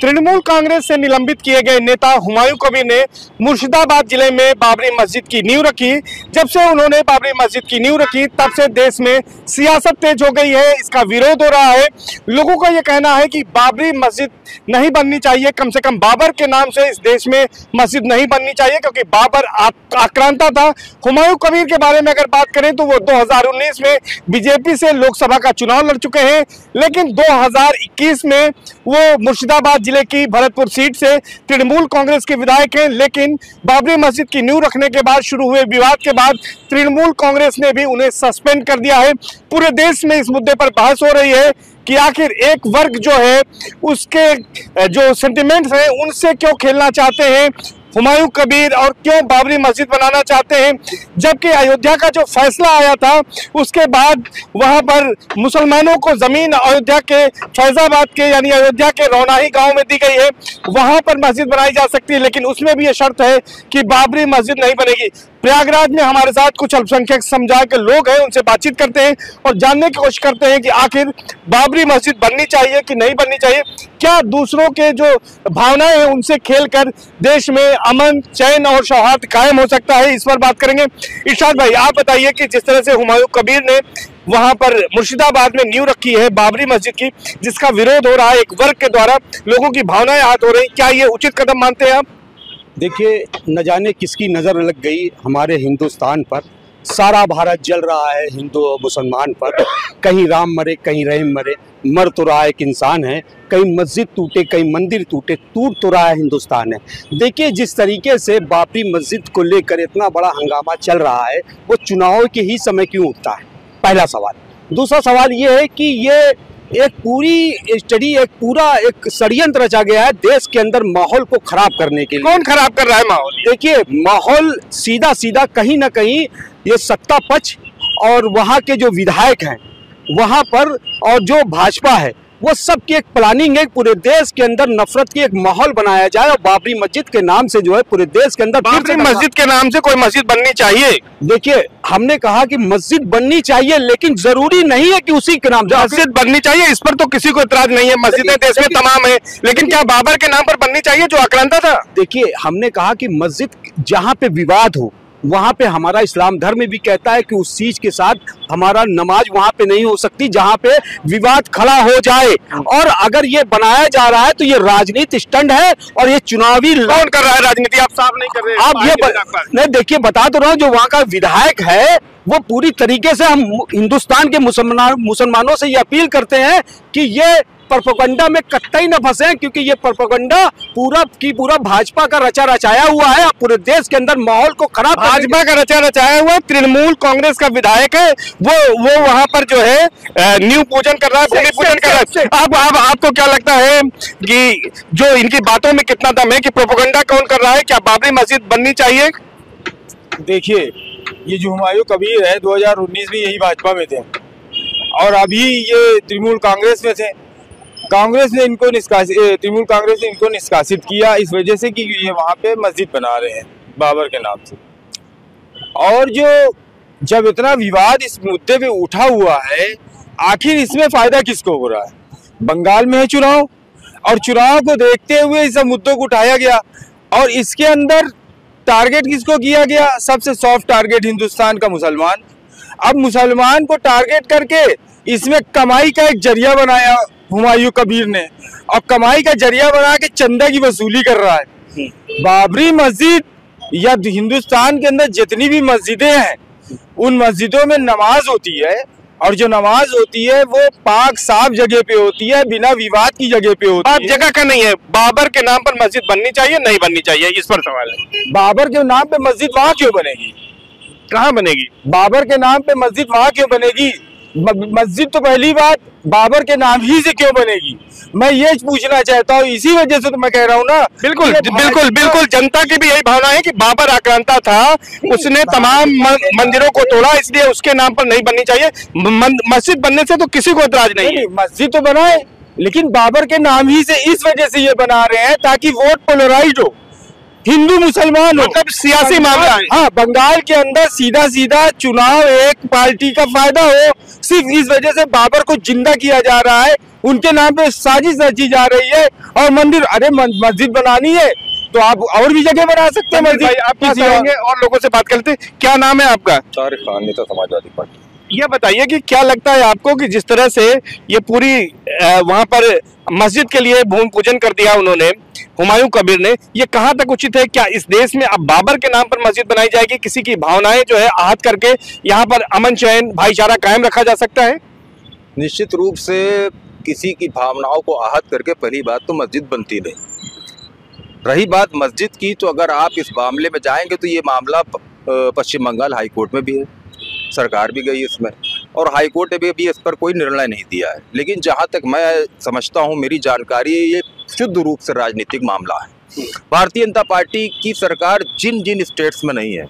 तृणमूल कांग्रेस से निलंबित किए गए नेता हुमायूं कबीर ने मुर्शिदाबाद जिले में बाबरी मस्जिद की नींव रखी। जब से उन्होंने बाबरी मस्जिद की नींव रखी तब से देश में सियासत तेज हो गई है, इसका विरोध हो रहा है। लोगों का यह कहना है कि बाबरी मस्जिद नहीं बननी चाहिए, कम से कम बाबर के नाम से इस देश में मस्जिद नहीं बननी चाहिए, क्योंकि बाबर आक्रांता था। हुमायूं कबीर के बारे में अगर बात करें तो वो 2019 में बीजेपी से लोकसभा का चुनाव लड़ चुके हैं, लेकिन 2021 में वो मुर्शिदाबाद जिले की भरतपुर सीट से तृणमूल कांग्रेस के विधायक हैं। लेकिन बाबरी मस्जिद की नींव रखने के बाद शुरू हुए विवाद के बाद तृणमूल कांग्रेस ने भी उन्हें सस्पेंड कर दिया है। पूरे देश में इस मुद्दे पर बहस हो रही है कि आखिर एक वर्ग जो है उसके जो सेंटिमेंट्स हैं उनसे क्यों खेलना चाहते हैं हुमायूं कबीर, और क्यों बाबरी मस्जिद बनाना चाहते हैं। जबकि अयोध्या का जो फैसला आया था उसके बाद वहां पर मुसलमानों को जमीन अयोध्या के फैजाबाद के यानी अयोध्या के रौनाही गांव में दी गई है, वहां पर मस्जिद बनाई जा सकती है, लेकिन उसमें भी ये शर्त है कि बाबरी मस्जिद नहीं बनेगी। प्रयागराज में हमारे साथ कुछ अल्पसंख्यक समुदाय के लोग हैं, उनसे बातचीत करते हैं और जानने की कोशिश करते हैं कि आखिर बाबरी मस्जिद बननी चाहिए कि नहीं बननी चाहिए। क्या दूसरों के जो भावनाएं हैं उनसे खेलकर देश में अमन, चैन और सौहार्द कायम हो सकता है, इस पर बात करेंगे। इरशाद भाई, आप बताइए कि जिस तरह से हुमायूं कबीर ने वहां पर मुर्शिदाबाद में नींव रखी है बाबरी मस्जिद की, जिसका विरोध हो रहा है एक वर्ग के द्वारा, लोगों की भावनाएं आहत हो रही, क्या ये उचित कदम मानते हैं आप? देखिए, न जाने किसकी नज़र लग गई हमारे हिंदुस्तान पर। सारा भारत जल रहा है हिंदू और मुसलमान पर। कहीं राम मरे, कहीं रहीम मरे, मर तो रहा एक इंसान है। कहीं मस्जिद टूटे, कहीं मंदिर टूटे, टूट तो रहा है हिंदुस्तान है। देखिए, जिस तरीके से बाबरी मस्जिद को लेकर इतना बड़ा हंगामा चल रहा है, वो चुनाव के ही समय क्यों उठता है, पहला सवाल। दूसरा सवाल ये है कि ये एक पूरी स्टडी, एक षड्यंत्र रचा गया है देश के अंदर माहौल को खराब करने के लिए। कौन खराब कर रहा है माहौल? देखिए, माहौल सीधा सीधा कहीं ना कहीं ये सत्ता पक्ष और वहाँ के जो विधायक हैं वहाँ पर, और जो भाजपा है, वो सब की एक प्लानिंग है पूरे देश के अंदर नफरत की एक माहौल बनाया जाए, और बाबरी मस्जिद के नाम से जो है पूरे देश के अंदर बाबरी मस्जिद के नाम से कोई मस्जिद बननी चाहिए। देखिए, हमने कहा कि मस्जिद बननी चाहिए, लेकिन जरूरी नहीं है कि उसी के नाम से मस्जिद बननी चाहिए, इस पर तो किसी को इतराज नहीं है। मस्जिदें देश में तमाम है, लेकिन क्या बाबर के नाम पर बननी चाहिए जो आक्रांता था? देखिए, हमने कहा कि मस्जिद जहाँ पे विवाद हो वहाँ पे हमारा इस्लाम धर्म भी कहता है कि उस चीज के साथ हमारा नमाज वहाँ पे नहीं हो सकती जहाँ पे विवाद खड़ा हो जाए। और अगर ये बनाया जा रहा है तो ये राजनीति स्टंट है, और ये चुनावी कौन कर रहा है राजनीति? आप साफ नहीं कर रहे हैं। आप ये नहीं, देखिए, बता तो रहा हूँ, जो वहाँ का विधायक है वो पूरी तरीके से हम हिंदुस्तान के मुसलमानों से ये अपील करते हैं कि ये प्रोपेगेंडा में कतई न फंसे, क्योंकि ये प्रोपेगेंडा पूरा भाजपा का रचा रचाया हुआ है, पूरे देश के अंदर माहौल को खराब। भाजपा का रचा रचाया हुआ तृणमूल कांग्रेस का विधायक है, वो वहां पर जो है नींव पूजन कर रहा है, भूमि पूजन कर रहा है। अब आपको क्या लगता है कि जो इनकी बातों में कितना दम है कि प्रोपेगेंडा कौन कर रहा है? क्या बाबरी मस्जिद बननी चाहिए? देखिए, ये जो हुमायूं कबीर है 2019 में यही भाजपा में थे और अभी ये तृणमूल कांग्रेस में थे। कांग्रेस ने इनको तृणमूल कांग्रेस ने इनको निष्कासित किया इस वजह से कि ये वहाँ पे मस्जिद बना रहे हैं बाबर के नाम से। और जब इतना विवाद इस मुद्दे पे उठा हुआ है, आखिर इसमें फायदा किसको हो रहा है? बंगाल में है चुनाव, और चुनाव को देखते हुए इस मुद्दों को उठाया गया, और इसके अंदर टारगेट किसको किया गया? सबसे सॉफ्ट टारगेट हिंदुस्तान का मुसलमान। अब मुसलमान को टारगेट करके इसमें कमाई का एक जरिया बनाया हुमायूं कबीर ने, और कमाई का जरिया बना के चंदा की वसूली कर रहा है। बाबरी मस्जिद या हिंदुस्तान के अंदर जितनी भी मस्जिदें हैं उन मस्जिदों में नमाज होती है, और जो नमाज होती है वो पाक साफ जगह पे होती है, बिना विवाद की जगह पे होती है। जगह का नहीं है। बाबर के नाम पर मस्जिद बननी चाहिए नहीं बननी चाहिए, इस पर सवाल है। बाबर के नाम पे मस्जिद वहाँ क्यों बनेगी? कहाँ बनेगी? बाबर के नाम पे मस्जिद वहाँ क्यों बनेगी? मस्जिद तो पहली बात बाबर के नाम ही से क्यों बनेगी, मैं ये पूछना चाहता हूँ। इसी वजह से तो मैं कह रहा हूँ ना। बिल्कुल बिल्कुल बिल्कुल, जनता की भी यही भावना है कि बाबर आक्रांता था, उसने तमाम मंदिरों को तोड़ा, इसलिए उसके नाम पर नहीं बननी चाहिए। मस्जिद बनने से तो किसी को इतराज नहीं है। मस्जिद तो बनाए, लेकिन बाबर के नाम ही से इस वजह से ये बना रहे हैं ताकि वोट पोलराइज्ड हो, हिंदू मुसलमान हो, मतलब सियासी मामला है। हाँ, बंगाल के अंदर सीधा सीधा चुनाव एक पार्टी का फायदा हो, सिर्फ इस वजह से बाबर को जिंदा किया जा रहा है। उनके नाम पे साजिश रची जा रही है। और मंदिर, अरे मस्जिद बनानी है तो आप और भी जगह बना सकते हैं मस्जिद। आप किसी और लोगों से बात करते हैं। क्या नाम है आपका? तारिक खान, नेता समाजवादी पार्टी। ये बताइए कि क्या लगता है आपको कि जिस तरह से ये पूरी वहां पर मस्जिद के लिए भूमि पूजन कर दिया उन्होंने, हुमायूं कबीर ने, ये कहां तक उचित है? क्या इस देश में अब बाबर के नाम पर मस्जिद बनाई जाएगी? किसी की भावनाएं जो है आहत करके यहाँ पर अमन चैन भाईचारा कायम रखा जा सकता है? निश्चित रूप से किसी की भावनाओं को आहत करके पहली बात तो मस्जिद बनती नहीं। रही बात मस्जिद की, तो अगर आप इस मामले में जाएंगे तो ये मामला पश्चिम बंगाल हाई कोर्ट में भी है, सरकार भी गई इसमें, और हाई कोर्ट ने भी इस पर कोई निर्णय नहीं दिया है। लेकिन जहाँ तक मैं समझता हूँ, मेरी जानकारी, ये शुद्ध रूप से राजनीतिक मामला है। भारतीय जनता पार्टी की सरकार जिन जिन स्टेट्स में नहीं है,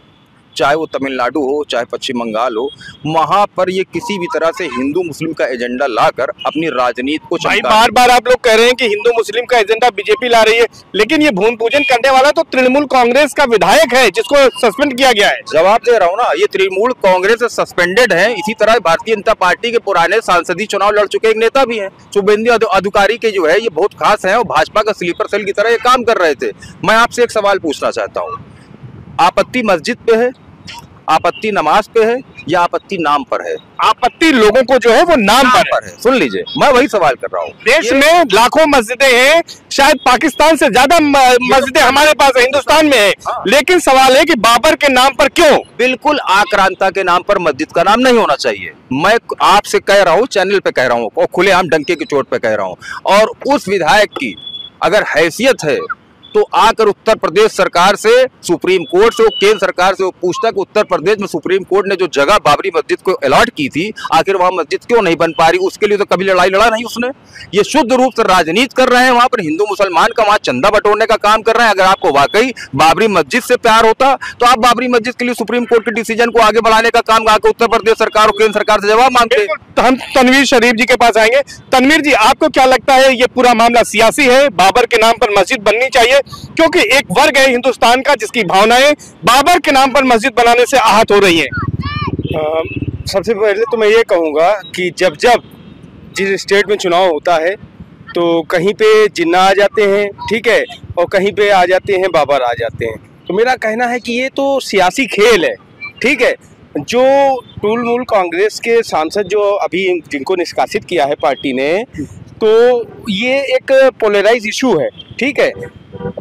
चाहे वो तमिलनाडु हो चाहे पश्चिम बंगाल हो, वहां पर ये किसी भी तरह से हिंदू मुस्लिम का एजेंडा लाकर अपनी राजनीति को बार बार आप लोग कह रहे हैं कि हिंदू मुस्लिम का एजेंडा बीजेपी ला रही है, लेकिन ये भूमि पूजन करने वाला तो तृणमूल कांग्रेस का विधायक है जिसको सस्पेंड किया गया है। जवाब दे रहा हूँ ना, ये तृणमूल कांग्रेस से सस्पेंडेड है। इसी तरह भारतीय जनता पार्टी के पुराने संसदीय चुनाव लड़ चुके एक नेता भी हैं, शुभेंदु अधिकारी के जो है ये बहुत खास है और भाजपा का स्लीपर सेल की तरह ये काम कर रहे थे। मैं आपसे एक सवाल पूछना चाहता हूँ, आपत्ति मस्जिद पे है, आपत्ति नमाज पे है, या आपत्ति नाम पर है? आपत्ति लोगों को जो है वो नाम पर है। सुन लीजिए, मैं वही सवाल कर रहा हूँ। देश में लाखों मस्जिदें हैं, शायद पाकिस्तान से ज्यादा मस्जिदें हमारे पास है, हिंदुस्तान में है। हाँ। लेकिन सवाल है कि बाबर के नाम पर क्यों? बिल्कुल आक्रांता के नाम पर मस्जिद का नाम नहीं होना चाहिए। मैं आपसे कह रहा हूँ, चैनल पे कह रहा हूँ और खुलेआम डंके की चोट पे कह रहा हूँ। और उस विधायक की अगर हैसियत है तो आकर उत्तर प्रदेश सरकार से, सुप्रीम कोर्ट से, केंद्र सरकार से वो पूछता कि उत्तर प्रदेश में सुप्रीम कोर्ट ने जो जगह बाबरी मस्जिद को अलॉट की थी, आखिर वहां मस्जिद क्यों नहीं बन पा रही? उसके लिए तो कभी लड़ाई लड़ा नहीं उसने। ये शुद्ध रूप से राजनीति कर रहे हैं, वहां पर हिंदू मुसलमान का वहां चंदा बटोरने का काम कर रहे हैं। अगर आपको वाकई बाबरी मस्जिद से प्यार होता तो आप बाबरी मस्जिद के लिए सुप्रीम कोर्ट के डिसीजन को आगे बढ़ाने का काम आकर उत्तर प्रदेश सरकार और केंद्र सरकार से जवाब मांगते। हम तनवीर शरीफ जी के पास आएंगे। तनवीर जी, आपको क्या लगता है ये पूरा मामला सियासी है? बाबर के नाम पर मस्जिद बननी चाहिए? क्योंकि एक वर्ग है हिंदुस्तान का जिसकी भावनाएं बाबर के नाम पर मस्जिद बनाने से आहत हो रही हैं। सबसे पहले तो मैं ये कहूँगा कि जब जब जिस स्टेट में चुनाव होता है तो कहीं पे जिन्ना आ जाते हैं, ठीक है, और कहीं पे आ जाते हैं बाबर आ जाते हैं। तो मेरा कहना है कि ये तो सियासी खेल है, ठीक है। जो तृणमूल कांग्रेस के सांसद जो अभी जिनको निष्कासित किया है पार्टी ने, तो ये एक पोलराइज इशू है, ठीक है।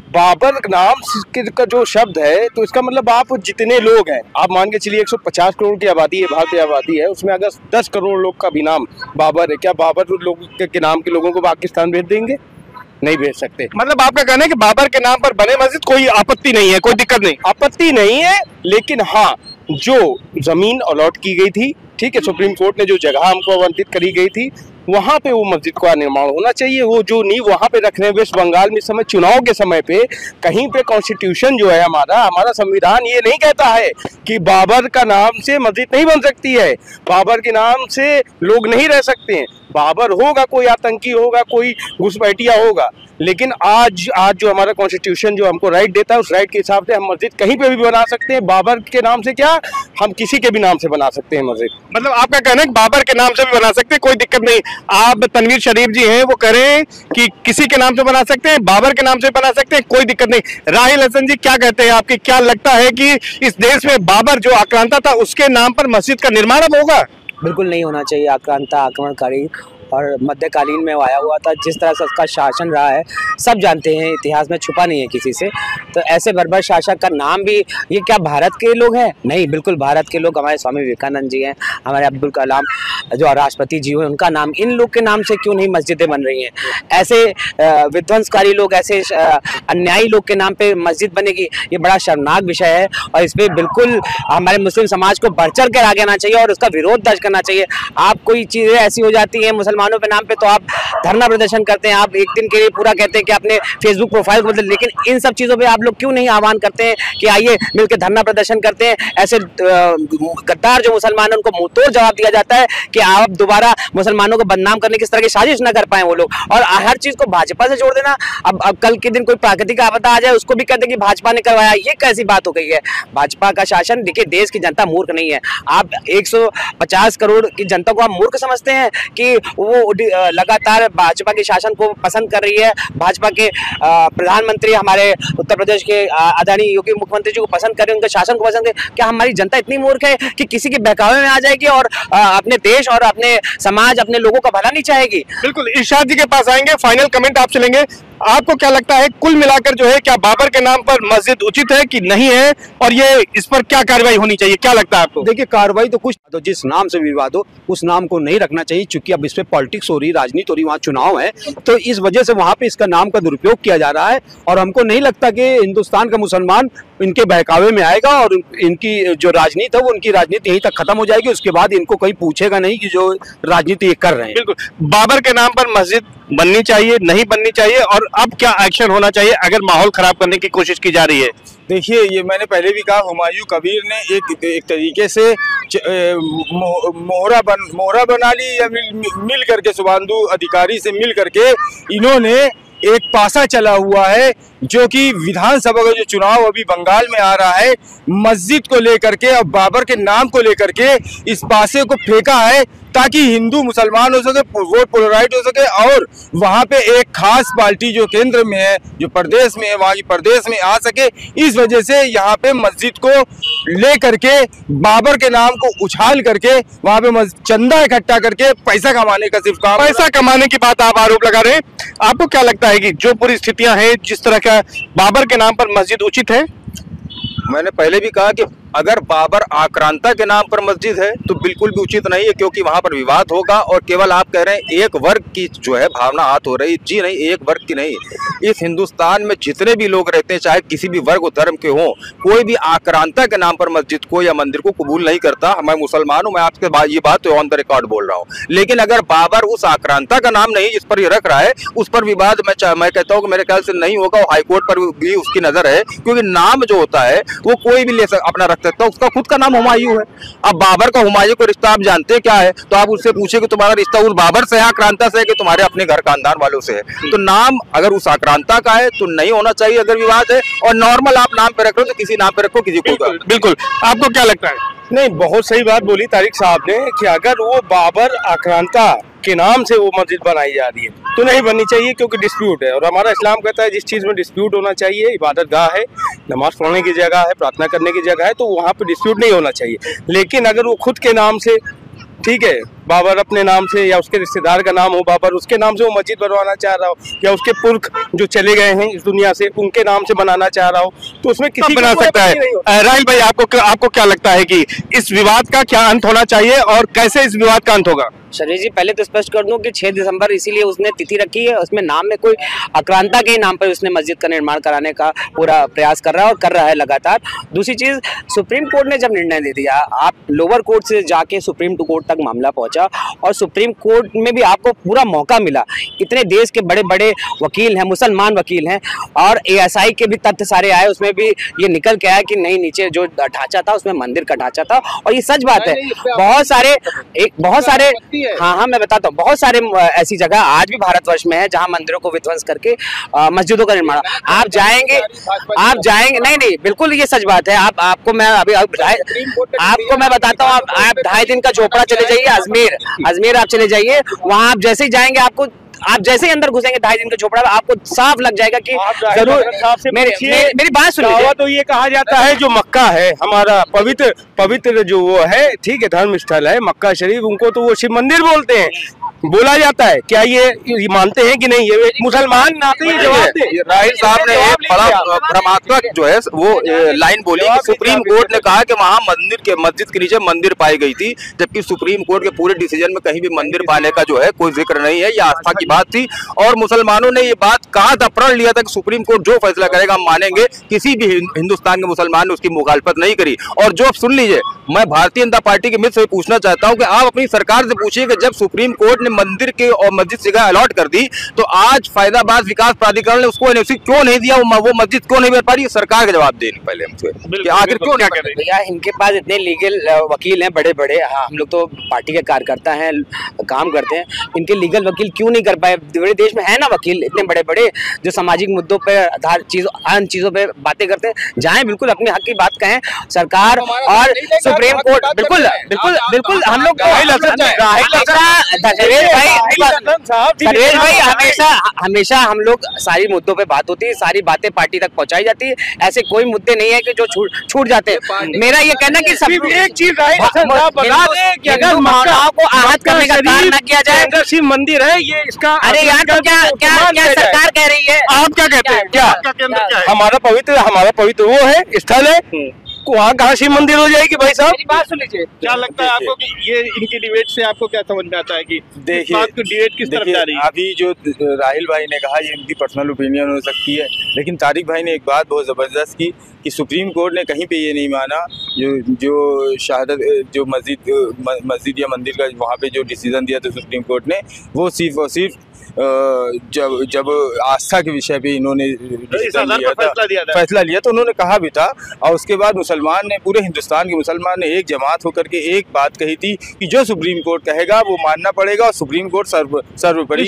बाबर नाम का जो शब्द है, तो इसका मतलब आप जितने लोग हैं, आप मान के चलिए 150 करोड़ की आबादी है, भारत की आबादी है, उसमें अगर 10 करोड़ लोग का भी नाम बाबर है, क्या बाबर लोग के नाम के लोगों को पाकिस्तान भेज देंगे? नहीं भेज सकते। मतलब आपका कहना है कि बाबर के नाम पर बने मस्जिद कोई आपत्ति नहीं है, कोई दिक्कत नहीं? आपत्ति नहीं है, लेकिन हाँ, जो जमीन अलॉट की गई थी, ठीक है, सुप्रीम कोर्ट ने जो जगह हमको आवंटित करी गई थी, वहां पे वो मस्जिद का निर्माण होना चाहिए। वो जो नींव वहां पे रख रहे हैं वेस्ट बंगाल में, समय चुनाव के समय पे कहीं पे कॉन्स्टिट्यूशन जो है हमारा संविधान ये नहीं कहता है कि बाबर का नाम से मस्जिद नहीं बन सकती है, बाबर के नाम से लोग नहीं रह सकते हैं। बाबर होगा, कोई आतंकी होगा, कोई घुसपैठिया होगा, लेकिन आज जो हमारा कॉन्स्टिट्यूशन जो हमको राइट देता है, उस राइट के हिसाब से हम मस्जिद कहीं पे भी बना सकते हैं। बाबर के नाम से क्या, हम किसी के भी नाम से बना सकते हैं मस्जिद। मतलब आपका कहना है कि बाबर के नाम से भी बना सकते हैं, कोई दिक्कत नहीं। आप तनवीर शरीफ जी हैं, वो कह रहे हैं कि किसी के नाम से बना सकते हैं, बाबर के नाम से बना सकते हैं, कोई दिक्कत नहीं। राहिल हसन जी, क्या कहते हैं? आपकी क्या लगता है कि इस देश में बाबर जो आक्रांता था उसके नाम पर मस्जिद का निर्माण अब होगा? बिल्कुल नहीं होना चाहिए। आक्रांता, आक्रमणकारी और मध्यकालीन में आया हुआ था, जिस तरह से उसका शासन रहा है सब जानते हैं, इतिहास में छुपा नहीं है किसी से। तो ऐसे बर्बर शासक का नाम भी, ये क्या भारत के लोग हैं? नहीं, बिल्कुल भारत के लोग, हमारे स्वामी विवेकानंद जी हैं, हमारे अब्दुल कलाम जो राष्ट्रपति जी हुए, उनका नाम, इन लोग के नाम से क्यों नहीं मस्जिदें बन रही हैं? ऐसे विध्वंसकारी लोग, ऐसे अन्यायी लोग के नाम पे मस्जिद बनेगी, ये बड़ा शर्मनाक विषय है। और इस पर बिल्कुल हमारे मुस्लिम समाज को बढ़ चढ़ कर आगे आना चाहिए और उसका विरोध दर्ज करना चाहिए। आप कोई चीज़ें ऐसी हो जाती हैं मुसलमानों के नाम पे तो आप धरना प्रदर्शन करते हैं, आप एक दिन के लिए पूरा कहते हैं कि आपने फेसबुक प्रोफाइल को बदल, लेकिन इन सब चीज़ों पे आप लोग क्यों नहीं आह्वान करते हैं कि आइए मिलकर धरना प्रदर्शन करते हैं? ऐसे गद्दार जो मुसलमान है उनको मुंहतोड़ जवाब दिया जाता है कि आप दोबारा मुसलमानों को बदनाम करने की इस तरह की साजिश न कर पाए वो लोग। और हर चीज़ को भाजपा से जोड़ देना, अब कल के दिन कोई प्राकृतिक आपदा आ जाए उसको भी कहते हैं कि भाजपा ने करवाया, ये कैसी बात हो गई है? भाजपा का शासन, देखिए देश की जनता मूर्ख नहीं है। आप 150 करोड़ की जनता को आप मूर्ख समझते हैं कि वो लगातार भाजपा के शासन को पसंद कर रही है, भाजपा के प्रधानमंत्री हमारे उत्तर प्रदेश के आदरणीय योगी मुख्यमंत्री जी को पसंद कर रहे हैं, उनके शासन को पसंद है। क्या हमारी जनता इतनी मूर्ख है कि किसी के बहकावे में आ जाएगी और अपने देश और अपने समाज, अपने लोगों का भला नहीं चाहेगी? बिल्कुल, इरशाद जी के पास आएंगे, फाइनल कमेंट आपसे लेंगे। आपको क्या लगता है, कुल मिलाकर जो है, क्या बाबर के नाम पर मस्जिद उचित है कि नहीं है, और ये इस पर क्या कार्रवाई होनी चाहिए, क्या लगता है आपको? देखिए, कार्रवाई तो कुछ तो जिस नाम से विवाद हो उस नाम को नहीं रखना चाहिए, क्योंकि अब इस पे पॉलिटिक्स हो रही, राजनीति हो रही, वहाँ चुनाव है, तो इस वजह से वहाँ पे इसका नाम का दुरुपयोग किया जा रहा है। और हमको नहीं लगता कि हिंदुस्तान का मुसलमान इनके बहकावे में आएगा और इनकी जो राजनीति है वो उनकी राजनीति यहीं तक खत्म हो जाएगी। उसके बाद इनको कोई पूछेगा नहीं कि जो राजनीति ये कर रहे हैं। बिल्कुल, बाबर के नाम पर मस्जिद बननी चाहिए, नहीं बननी चाहिए, और अब क्या एक्शन होना चाहिए अगर माहौल खराब करने की कोशिश की जा रही है? देखिए, ये मैंने पहले भी कहा, हुमायूं कबीर ने एक तरीके से मोहरा बना ली, या मिल करके शुभांदु अधिकारी से मिल करके इन्होंने एक पासा चला हुआ है, जो कि विधानसभा का जो चुनाव अभी बंगाल में आ रहा है, मस्जिद को लेकर के और बाबर के नाम को लेकर के इस पासे को फेंका है, ताकि हिंदू मुसलमान हो सके, वोट पोलराइज हो सके, और वहाँ पे एक खास पार्टी जो केंद्र में है, जो प्रदेश में है, वहाँ की प्रदेश में आ सके। इस वजह से यहाँ पे मस्जिद को ले करके बाबर के नाम को उछाल करके वहाँ पे चंदा इकट्ठा करके पैसा कमाने का सिर्फ काम, पैसा कमाने की बात आप आरोप लगा रहे हैं। आपको क्या लगता है कि जो पूरी स्थितियां हैं, जिस तरह का बाबर के नाम पर मस्जिद उचित है? मैंने पहले भी कहा कि अगर बाबर आक्रांता के नाम पर मस्जिद है तो बिल्कुल भी उचित नहीं है, क्योंकि वहां पर विवाद होगा। और केवल आप कह रहे हैं एक वर्ग की जो है भावना हाथ हो रही, जी नहीं, एक वर्ग की नहीं। इस हिंदुस्तान में जितने भी लोग रहते हैं, चाहे किसी भी वर्ग धर्म के हों, कोई भी आक्रांता के नाम पर मस्जिद को या मंदिर को कबूल नहीं करता। मैं मुसलमान हूं, मैं आपसे ये बात ऑन द रिकॉर्ड बोल रहा हूँ। लेकिन अगर बाबर उस आक्रांता का नाम नहीं जिस पर ये रख रहा है, उस पर विवाद मैं कहता हूँ कि मेरे ख्याल से नहीं होगा। हाईकोर्ट पर भी उसकी नजर है, क्योंकि नाम जो होता है वो कोई भी अपना रख सकता है। उसका खुद का नाम हुमायूं है। अब बाबर का हुमायूं का रिश्ता आप जानते हैं क्या है, तो आप उससे पूछे कि तुम्हारा रिश्ता उस बाबर से है, आक्रांता से है, कि तुम्हारे अपने घर खानदान वालों से है। तो नाम अगर उस आक्रांता का है तो नहीं होना चाहिए अगर विवाद है। और नॉर्मल आप नाम पे रख लो तो किसी नाम पे रखो, किसी को। बिल्कुल, आपको क्या लगता है? नहीं, बहुत सही बात बोली तारिक साहब ने कि अगर वो बाबर आक्रांता के नाम से वो मस्जिद बनाई जा रही है तो नहीं बननी चाहिए, क्योंकि डिस्प्यूट है। और हमारा इस्लाम कहता है जिस चीज़ में डिस्प्यूट होना चाहिए, इबादत गाह है, नमाज पढ़ने की जगह है, प्रार्थना करने की जगह है, तो वहाँ पे डिस्प्यूट नहीं होना चाहिए। लेकिन अगर वो खुद के नाम से, ठीक है, बाबर अपने नाम से या उसके रिश्तेदार का नाम हो बाबर, उसके नाम से वो मस्जिद बनवाना चाह रहा हो, या उसके पुरख जो चले गए हैं इस दुनिया से उनके नाम से बनाना चाह रहा हो, तो उसमें किसी बना सकता है। राहिल भाई, आपको क्या लगता है कि इस विवाद का क्या अंत होना चाहिए और कैसे इस विवाद का अंत होगा? शरीर जी, पहले तो स्पष्ट कर दूं कि 6 दिसंबर इसीलिए उसने तिथि रखी है, उसमें नाम में कोई आक्रांता के नाम पर उसने मस्जिद का निर्माण कराने का पूरा प्रयास कर रहा है और कर रहा है लगातार। दूसरी चीज, सुप्रीम कोर्ट ने जब निर्णय दे दिया, आप लोअर कोर्ट से जाके सुप्रीम कोर्ट तक मामला पहुंचा और सुप्रीम कोर्ट में भी आपको पूरा मौका मिला। इतने देश के बड़े बड़े वकील हैं, मुसलमान वकील हैं, और ASI के भी तथ्य सारे आए, उसमें भी ये निकल के आया कि नहीं, नीचे जो ढांचा था उसमें मंदिर का ढांचा था। और ये सच बात है, बहुत सारे हाँ, मैं बताता हूँ, बहुत सारे ऐसी जगह आज भी भारतवर्ष में है जहाँ मंदिरों को विध्वंस करके मस्जिदों का निर्माण। आप जाएंगे नहीं, बिल्कुल ये सच बात है। आपको मैं बताता हूँ, आप 2.5 दिन का चोपड़ा चले जाइए, अजमेर आप चले जाइए, वहाँ आप जैसे ही जाएंगे, आप जैसे ही अंदर घुसेंगे 2.5 दिन का झोपड़ा, आपको साफ लग जाएगा कि जरूर। मेरी बात सुनिए। तो ये कहा जाता है जो मक्का है हमारा पवित्र जो वो है, ठीक है, धर्म स्थल है मक्का शरीफ, उनको तो वो शिव मंदिर बोलते हैं, बोला जाता है। क्या ये मानते हैं कि नहीं? ये मुसलमान नाते ही जवाब दे। राहिल साहब ने एक बड़ा भ्रमात्मक जो है वो लाइन बोली कि सुप्रीम कोर्ट ने कहा कि वहाँ मस्जिद के नीचे मंदिर पाई गई थी, जबकि सुप्रीम कोर्ट के पूरे डिसीजन में कहीं भी मंदिर पाने का जो है कोई जिक्र नहीं है। ये आस्था की बात थी और मुसलमानों ने ये बात कहा था, प्रण लिया था कि सुप्रीम कोर्ट जो फैसला करेगा हम मानेंगे। किसी भी हिंदुस्तान के मुसलमान ने उसकी मुखालफत नहीं करी। और जो सुन लीजिए, मैं भारतीय जनता पार्टी के मित्र से पूछना चाहता हूँ कि आप अपनी सरकार से पूछिए कि जब सुप्रीम कोर्ट मंदिर के और मस्जिद जगह अलॉट कर दी, तो आज फैजाबाद विकास प्राधिकरण ने उसको NOC क्यों नहीं दिया, वो मस्जिद क्यों नहीं बन पा रही? सरकार का जवाब देनी पहले हमसे, आखिर क्यों नहीं कर रहे? भैया, इनके पास इतने लीगल वकील हैं बड़े बड़े, हम लोग तो पार्टी के कार्यकर्ता हैं, काम करते हैं, इनके लीगल वकील क्यों नहीं कर पाए? बड़े देश में है ना वकील इतने बड़े बड़े जो सामाजिक मुद्दों पर अन्य चीजों पर बातें करते हैं, जाए बिल्कुल अपने हक की बात कहें। सरकार और सुप्रीम कोर्ट बिल्कुल बिल्कुल बिल्कुल हम लोग सर्वेश भाई हमेशा हम लोग सारी मुद्दों पे बात होती है, सारी बातें पार्टी तक पहुंचाई जाती है, ऐसे कोई मुद्दे नहीं है कि जो छूट जाते हैं। मेरा ये कहना कि सब एक चीज बता दें कि अगर मानव को आहत करने का कार्य न किया जाए, शिव मंदिर है ये इसका। अरे यार तो क्या सरकार कह रही है, आप क्या कहते हैं? क्या हमारा पवित्र वो है स्थल है, वहाँ कहाँ शिव मंदिर हो जाएगी भाई साहब? मेरी बात सुन लीजिए। क्या लगता है आपको कि ये इनकी डिबेट से आपको क्या समझ में आता है कि देखिए डिबेट किस तरफ जा रही है? अभी जो राहिल भाई ने कहा ये इनकी पर्सनल ओपिनियन हो सकती है, लेकिन तारिक भाई ने एक बात बहुत ज़बरदस्त की कि सुप्रीम कोर्ट ने कहीं पे ये नहीं माना जो शहादत जो मस्जिद या मंदिर का वहाँ पे जो डिसीजन दिया था सुप्रीम कोर्ट ने, वो सिर्फ और सिर्फ जब आस्था के विषय पे इन्होंने फैसला लिया तो उन्होंने कहा भी था, और उसके बाद मुसलमान ने, पूरे हिंदुस्तान के मुसलमान ने एक जमात होकर के एक बात कही थी कि जो सुप्रीम कोर्ट कहेगा वो मानना पड़ेगा, और सुप्रीम कोर्ट सर्वोपरि।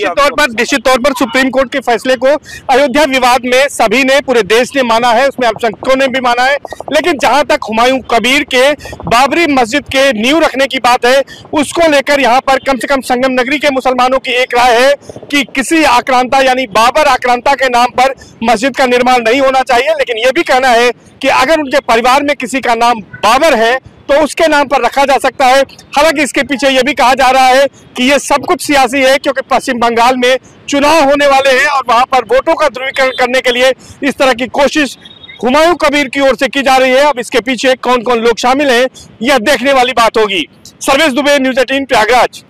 निश्चित तौर पर सुप्रीम कोर्ट के फैसले को अयोध्या विवाद में सभी ने, पूरे देश ने माना है, उसमें अल्पसंख्यकों ने भी माना है, लेकिन जहां तक हुमायूं कबीर के बाबरी मस्जिद के नींव रखने की बात है, उसको लेकर यहाँ पर कम से कम संगम नगरी के मुसलमानों की एक राय है कि किसी आक्रांता यानी बाबर आक्रांता के नाम पर मस्जिद का निर्माण नहीं होना चाहिए। लेकिन यह भी कहना है कि अगर उनके परिवार में किसी का नाम बाबर है तो उसके नाम पर रखा जा सकता है। हालांकि इसके पीछे यह भी कहा जा रहा है कि यह सब कुछ सियासी है, क्योंकि पश्चिम बंगाल में चुनाव होने वाले हैं और वहां पर वोटों का ध्रुवीकरण करने के लिए इस तरह की कोशिश हुमायूं कबीर की ओर से की जा रही है। अब इसके पीछे कौन कौन लोग शामिल हैं, यह देखने वाली बात होगी। सर्वेश दुबे, न्यूज़ 18 प्रयागराज।